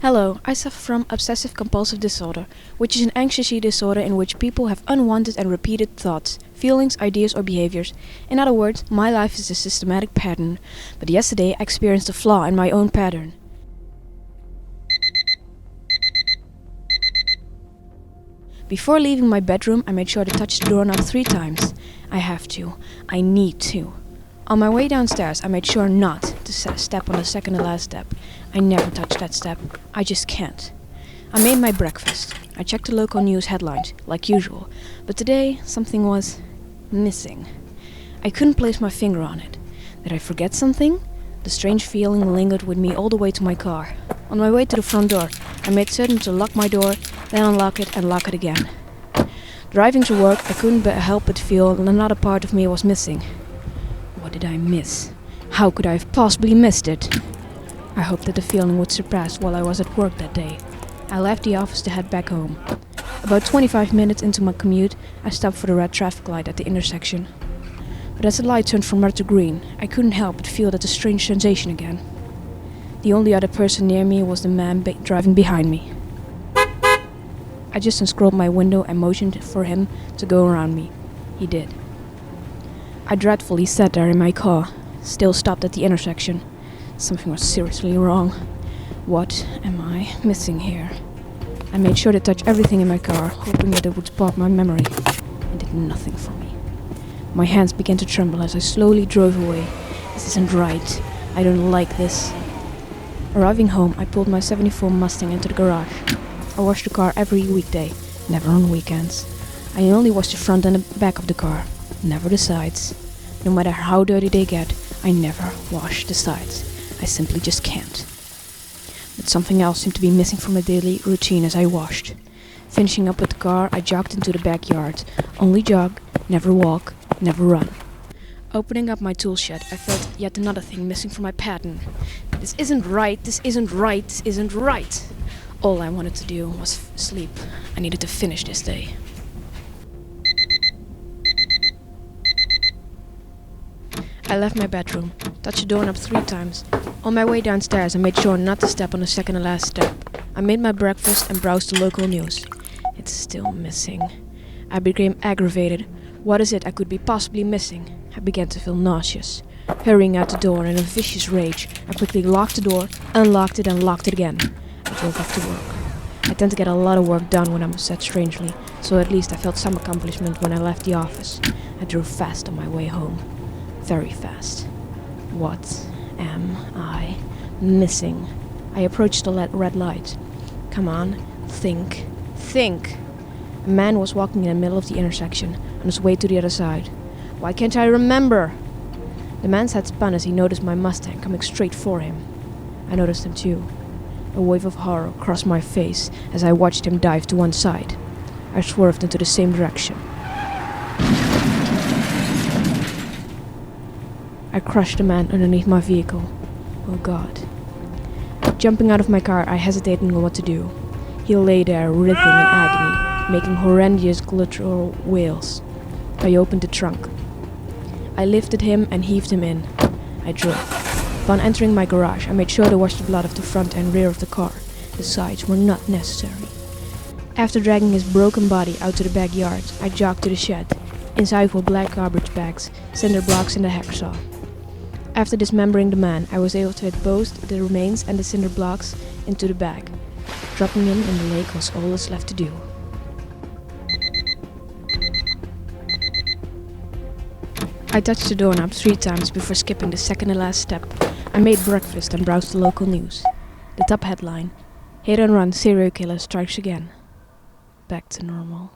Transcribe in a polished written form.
Hello, I suffer from obsessive-compulsive disorder, which is an anxiety disorder in which people have unwanted and repeated thoughts, feelings, ideas or behaviors. In other words, my life is a systematic pattern. But yesterday I experienced a flaw in my own pattern. Before leaving my bedroom, I made sure to touch the doorknob 3 times. I have to. I need to. On my way downstairs, I made sure not to step on the second to last step. I never touch that step. I just can't. I made my breakfast. I checked the local news headlines, like usual. But today, something was missing. I couldn't place my finger on it. Did I forget something? The strange feeling lingered with me all the way to my car. On my way to the front door, I made certain to lock my door, then unlock it and lock it again. Driving to work, I couldn't help but feel that another part of me was missing. What did I miss? How could I have possibly missed it? I hoped that the feeling would surpass while I was at work that day. I left the office to head back home. About 25 minutes into my commute, I stopped for the red traffic light at the intersection. But as the light turned from red to green, I couldn't help but feel that strange sensation again. The only other person near me was the man driving behind me. I just unscrolled my window and motioned for him to go around me. He did. I dreadfully sat there in my car, still stopped at the intersection. Something was seriously wrong. What am I missing here? I made sure to touch everything in my car, hoping that it would spark my memory. It did nothing for me. My hands began to tremble as I slowly drove away. This isn't right. I don't like this. Arriving home, I pulled my '74 Mustang into the garage. I wash the car every weekday, never on weekends. I only wash the front and the back of the car, never the sides. No matter how dirty they get, I never wash the sides. I simply just can't. But something else seemed to be missing from my daily routine as I washed. Finishing up with the car, I jogged into the backyard. Only jog, never walk, never run. Opening up my tool shed, I felt yet another thing missing from my pattern. This isn't right, this isn't right, this isn't right. All I wanted to do was sleep. I needed to finish this day. I left my bedroom, touched the doorknob 3 times. On my way downstairs, I made sure not to step on the second to last step. I made my breakfast and browsed the local news. It's still missing. I became aggravated. What is it I could be possibly missing? I began to feel nauseous. Hurrying out the door in a vicious rage, I quickly locked the door, unlocked it and locked it again. I drove off to work. I tend to get a lot of work done when I'm upset strangely, so at least I felt some accomplishment when I left the office. I drove fast on my way home. Very fast. What am I missing? I approached the red light. Come on, think. A man was walking in the middle of the intersection, on his way to the other side. Why can't I remember? The man's head spun as he noticed my Mustang coming straight for him. I noticed him too. A wave of horror crossed my face as I watched him dive to one side. I swerved into the same direction. I crushed the man underneath my vehicle. Oh God. Jumping out of my car, I hesitated on what to do. He lay there writhing in agony, making horrendous guttural wails. I opened the trunk. I lifted him and heaved him in. I drove. Upon entering my garage, I made sure to wash the blood off the front and rear of the car. The sides were not necessary. After dragging his broken body out to the backyard, I jogged to the shed. Inside were black garbage bags, cinder blocks and a hacksaw. After dismembering the man, I was able to fit both the remains and the cinder blocks into the bag. Dropping him in the lake was all that's left to do. I touched the doorknob 3 times before skipping the second to last step. I made breakfast and browsed the local news. The top headline: Hit and run serial killer strikes again. Back to normal.